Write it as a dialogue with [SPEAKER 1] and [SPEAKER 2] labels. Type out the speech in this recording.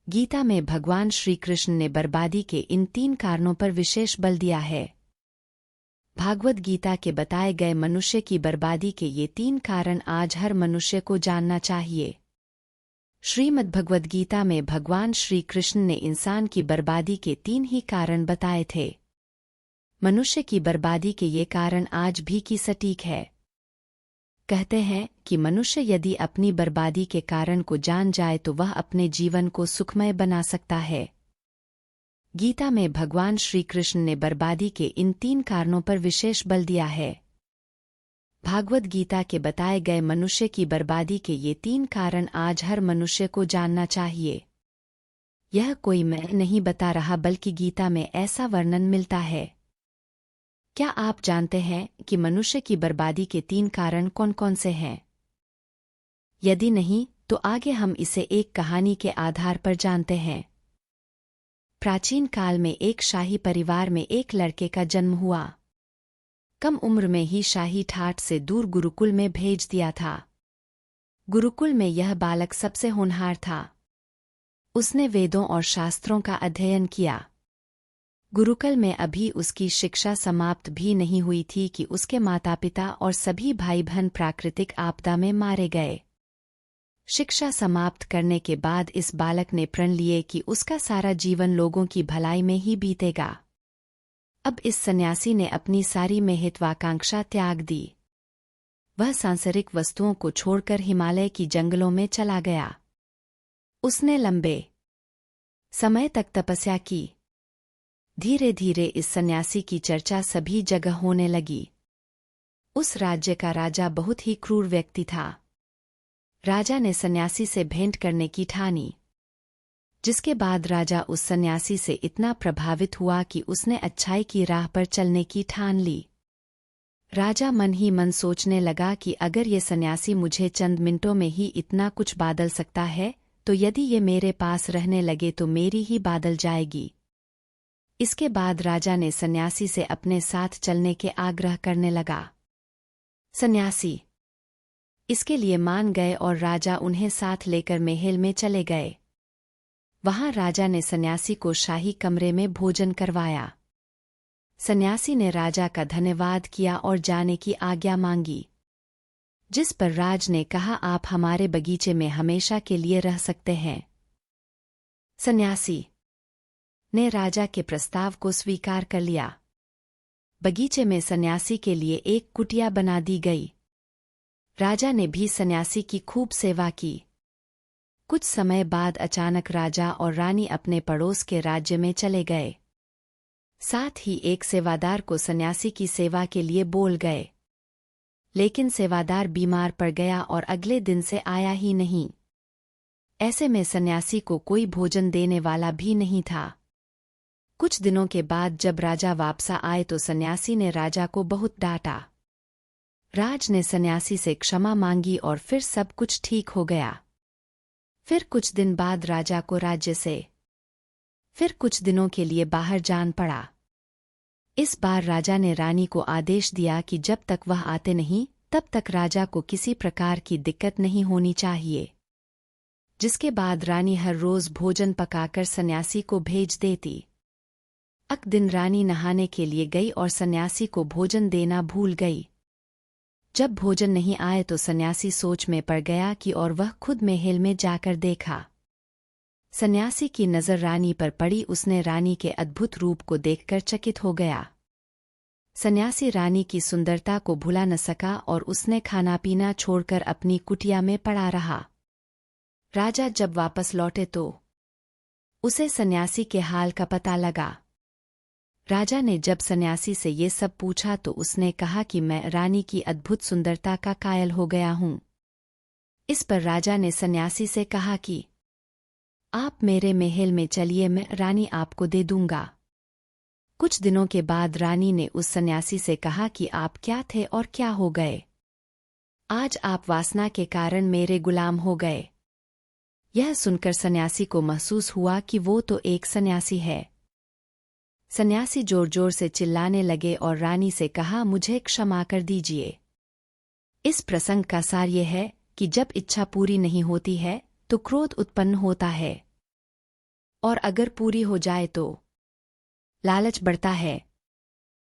[SPEAKER 1] गीता में भगवान श्री कृष्ण ने बर्बादी के इन 3 कारणों पर विशेष बल दिया है। भागवत गीता के बताए गए मनुष्य की बर्बादी के ये 3 कारण आज हर मनुष्य को जानना चाहिए। श्रीमद्भगवद गीता में भगवान श्री कृष्ण ने इंसान की बर्बादी के 3 ही कारण बताए थे। मनुष्य की बर्बादी के ये कारण आज भी की सटीक है। कहते हैं कि मनुष्य यदि अपनी बर्बादी के कारण को जान जाए तो वह अपने जीवन को सुखमय बना सकता है। गीता में भगवान श्री कृष्ण ने बर्बादी के इन 3 कारणों पर विशेष बल दिया है। भागवत गीता के बताए गए मनुष्य की बर्बादी के ये 3 कारण आज हर मनुष्य को जानना चाहिए। यह कोई मैं नहीं बता रहा बल्कि गीता में ऐसा वर्णन मिलता है। क्या आप जानते हैं कि मनुष्य की बर्बादी के 3 कारण कौन कौन से हैं? यदि नहीं तो आगे हम इसे एक कहानी के आधार पर जानते हैं। प्राचीन काल में एक शाही परिवार में एक लड़के का जन्म हुआ। कम उम्र में ही शाही ठाठ से दूर गुरुकुल में भेज दिया था। गुरुकुल में यह बालक सबसे होनहार था। उसने वेदों और शास्त्रों का अध्ययन किया। गुरुकुल में अभी उसकी शिक्षा समाप्त भी नहीं हुई थी कि उसके माता पिता और सभी भाई बहन प्राकृतिक आपदा में मारे गए। शिक्षा समाप्त करने के बाद इस बालक ने प्रण लिए कि उसका सारा जीवन लोगों की भलाई में ही बीतेगा। अब इस सन्यासी ने अपनी सारी महत्वाकांक्षा त्याग दी। वह सांसारिक वस्तुओं को छोड़कर हिमालय की जंगलों में चला गया। उसने लंबे समय तक तपस्या की। धीरे धीरे इस सन्यासी की चर्चा सभी जगह होने लगी। उस राज्य का राजा बहुत ही क्रूर व्यक्ति था। राजा ने सन्यासी से भेंट करने की ठानी, जिसके बाद राजा उस सन्यासी से इतना प्रभावित हुआ कि उसने अच्छाई की राह पर चलने की ठान ली। राजा मन ही मन सोचने लगा कि अगर ये सन्यासी मुझे चंद मिनटों में ही इतना कुछ बादल सकता है तो यदि ये मेरे पास रहने लगे तो मेरी ही बादल जाएगी। इसके बाद राजा ने सन्यासी से अपने साथ चलने के आग्रह करने लगा। सन्यासी इसके लिए मान गए और राजा उन्हें साथ लेकर महल में चले गए। वहां राजा ने सन्यासी को शाही कमरे में भोजन करवाया। सन्यासी ने राजा का धन्यवाद किया और जाने की आज्ञा मांगी, जिस पर राज ने कहा आप हमारे बगीचे में हमेशा के लिए रह सकते हैं। सन्यासी ने राजा के प्रस्ताव को स्वीकार कर लिया। बगीचे में सन्यासी के लिए एक कुटिया बना दी गई। राजा ने भी सन्यासी की खूब सेवा की। कुछ समय बाद अचानक राजा और रानी अपने पड़ोस के राज्य में चले गए। साथ ही एक सेवादार को सन्यासी की सेवा के लिए बोल गए, लेकिन सेवादार बीमार पड़ गया और अगले दिन से आया ही नहीं। ऐसे में सन्यासी को कोई भोजन देने वाला भी नहीं था। कुछ दिनों के बाद जब राजा वापस आए तो सन्यासी ने राजा को बहुत डांटा। राज ने सन्यासी से क्षमा मांगी और फिर सब कुछ ठीक हो गया। फिर कुछ दिन बाद राजा को राज्य से फिर कुछ दिनों के लिए बाहर जान पड़ा। इस बार राजा ने रानी को आदेश दिया कि जब तक वह आते नहीं तब तक राजा को किसी प्रकार की दिक्कत नहीं होनी चाहिए। जिसके बाद रानी हर रोज भोजन पकाकर सन्यासी को भेज देती। एक दिन रानी नहाने के लिए गई और सन्यासी को भोजन देना भूल गई। जब भोजन नहीं आए तो सन्यासी सोच में पड़ गया कि और वह खुद महल में जाकर देखा। सन्यासी की नज़र रानी पर पड़ी। उसने रानी के अद्भुत रूप को देखकर चकित हो गया। सन्यासी रानी की सुंदरता को भुला न सका और उसने खाना पीना छोड़कर अपनी कुटिया में पड़ा रहा। राजा जब वापस लौटे तो उसे सन्यासी के हाल का पता लगा। राजा ने जब सन्यासी से ये सब पूछा तो उसने कहा कि मैं रानी की अद्भुत सुंदरता का कायल हो गया हूँ। इस पर राजा ने सन्यासी से कहा कि आप मेरे महल में चलिए, मैं रानी आपको दे दूंगा। कुछ दिनों के बाद रानी ने उस सन्यासी से कहा कि आप क्या थे और क्या हो गए। आज आप वासना के कारण मेरे गुलाम हो गए। यह सुनकर सन्यासी को महसूस हुआ कि वो तो एक सन्यासी है। सन्यासी जोर जोर से चिल्लाने लगे और रानी से कहा मुझे क्षमा कर दीजिए। इस प्रसंग का सार यह है कि जब इच्छा पूरी नहीं होती है तो क्रोध उत्पन्न होता है। और अगर पूरी हो जाए तो लालच बढ़ता है।